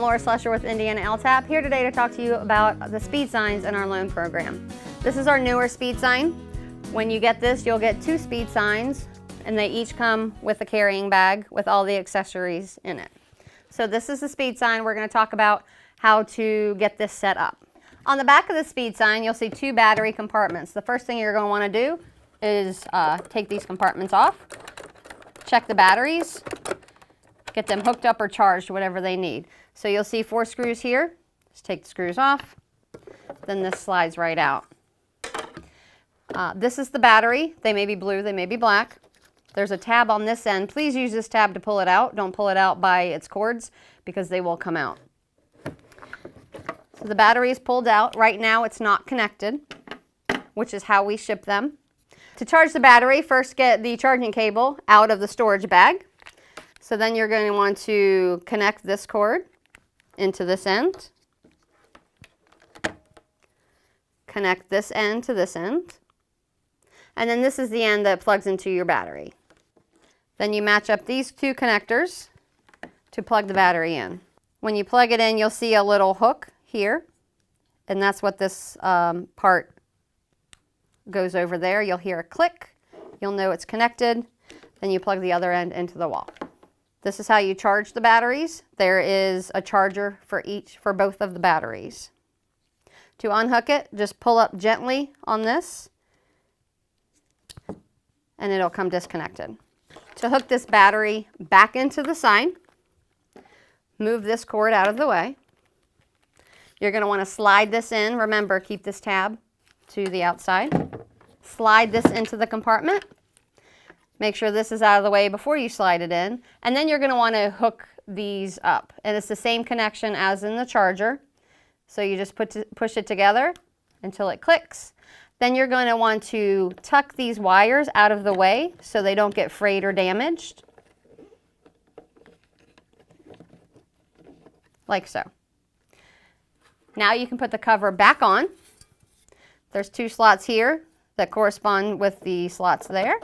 Laura Slusher with Indiana LTAP, here today to talk to you about the speed signs in our loan program. This is our newer speed sign. When you get this, you'll get 2 speed signs, and they each come with a carrying bag with all the accessories in it. So this is the speed sign. We're going to talk about how to get this set up. On the back of the speed sign, you'll see 2 battery compartments. The first thing you're going to want to do is take these compartments off, check the batteries, get them hooked up or charged, whatever they need. So you'll see 4 screws here. Just take the screws off. Then this slides right out. This is the battery. They may be blue, they may be black. There's a tab on this end. Please use this tab to pull it out. Don't pull it out by its cords because they will come out. So the battery is pulled out. Right now it's not connected, which is how we ship them. To charge the battery, first get the charging cable out of the storage bag. So then you're going to want to connect this cord into this end. Connect this end to this end. And then this is the end that plugs into your battery. Then you match up these 2 connectors to plug the battery in. When you plug it in, you'll see a little hook here, and that's what this part goes over there. You'll hear a click. You'll know it's connected. Then you plug the other end into the wall. This is how you charge the batteries. There is a charger for both of the batteries. To unhook it, just pull up gently on this, and it'll come disconnected. To hook this battery back into the sign, move this cord out of the way. You're going to want to slide this in. Remember, keep this tab to the outside. Slide this into the compartment. Make sure this is out of the way before you slide it in. And then you're going to want to hook these up. And it's the same connection as in the charger. So you just push it together until it clicks. Then you're going to want to tuck these wires out of the way so they don't get frayed or damaged. Like so. Now you can put the cover back on. There's 2 slots here that correspond with the slots there.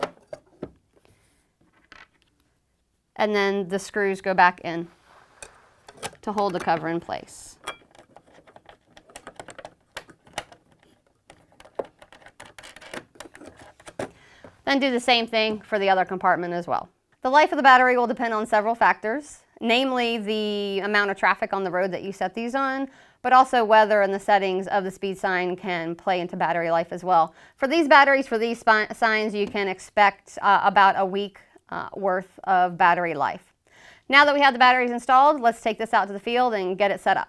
And then the screws go back in to hold the cover in place. Then do the same thing for the other compartment as well. The life of the battery will depend on several factors, namely the amount of traffic on the road that you set these on, but also weather and the settings of the speed sign can play into battery life as well. For these batteries, for these signs, you can expect about a week worth of battery life. Now that we have the batteries installed, let's take this out to the field and get it set up.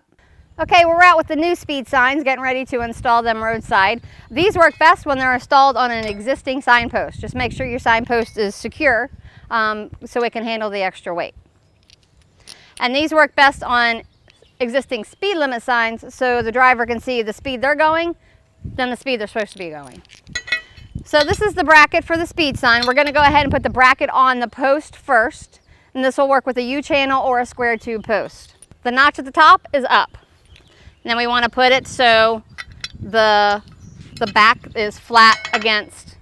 Okay, we're out with the new speed signs, getting ready to install them roadside. These work best when they're installed on an existing signpost. Just make sure your signpost is secure so it can handle the extra weight. And these work best on existing speed limit signs so the driver can see the speed they're going, then the speed they're supposed to be going. So this is the bracket for the speed sign. We're going to go ahead and put the bracket on the post first, and this will work with a U-channel or a square tube post. The notch at the top is up. And then we want to put it so the back is flat against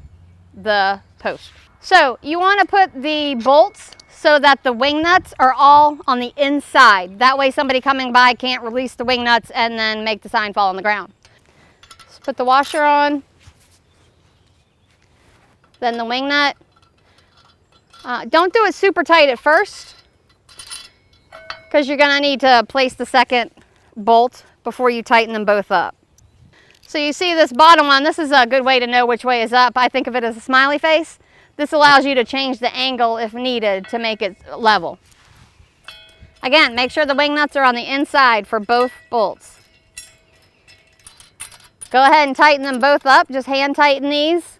the post. So you want to put the bolts so that the wing nuts are all on the inside. That way somebody coming by can't release the wing nuts and then make the sign fall on the ground. So put the washer on, then the wing nut. Don't do it super tight at first because you're going to need to place the second bolt before you tighten them both up. So you see this bottom one, this is a good way to know which way is up. I think of it as a smiley face. This allows you to change the angle if needed to make it level. Again, make sure the wing nuts are on the inside for both bolts. Go ahead and tighten them both up. Just hand tighten these.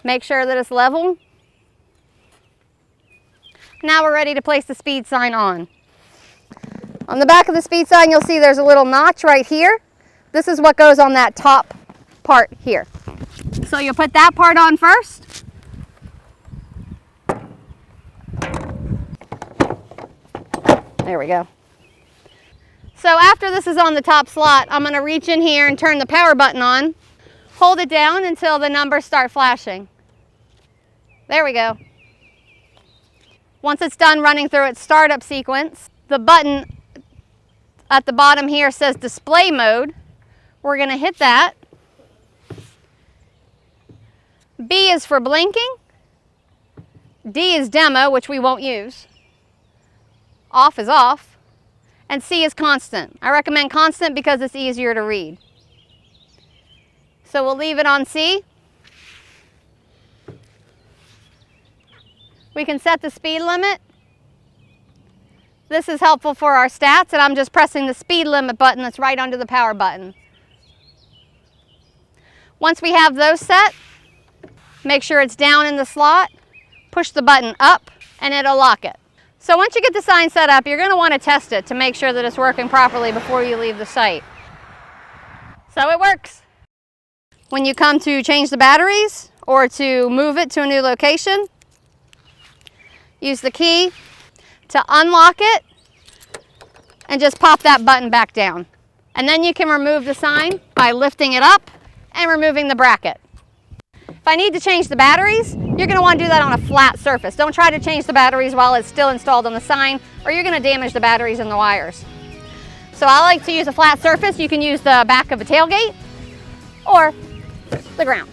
Make sure that it's level. Now we're ready to place the speed sign on. On the back of the speed sign, you'll see there's a little notch right here. This is what goes on that top part here. So you'll put that part on first. There we go. So after this is on the top slot, I'm going to reach in here and turn the power button on. Hold it down until the numbers start flashing. There we go. Once it's done running through its startup sequence, the button at the bottom here says display mode. We're going to hit that. B is for blinking. D is demo, which we won't use. Off is off. And C is constant. I recommend constant because it's easier to read. So we'll leave it on C. We can set the speed limit. This is helpful for our stats, and I'm just pressing the speed limit button that's right under the power button. Once we have those set, make sure it's down in the slot, push the button up, and it'll lock it. So once you get the sign set up, you're going to want to test it to make sure that it's working properly before you leave the site. So it works. When you come to change the batteries or to move it to a new location, use the key to unlock it and just pop that button back down. And then you can remove the sign by lifting it up and removing the bracket. If I need to change the batteries, you're going to want to do that on a flat surface. Don't try to change the batteries while it's still installed on the sign, or you're going to damage the batteries and the wires. So I like to use a flat surface. You can use the back of a tailgate or the ground.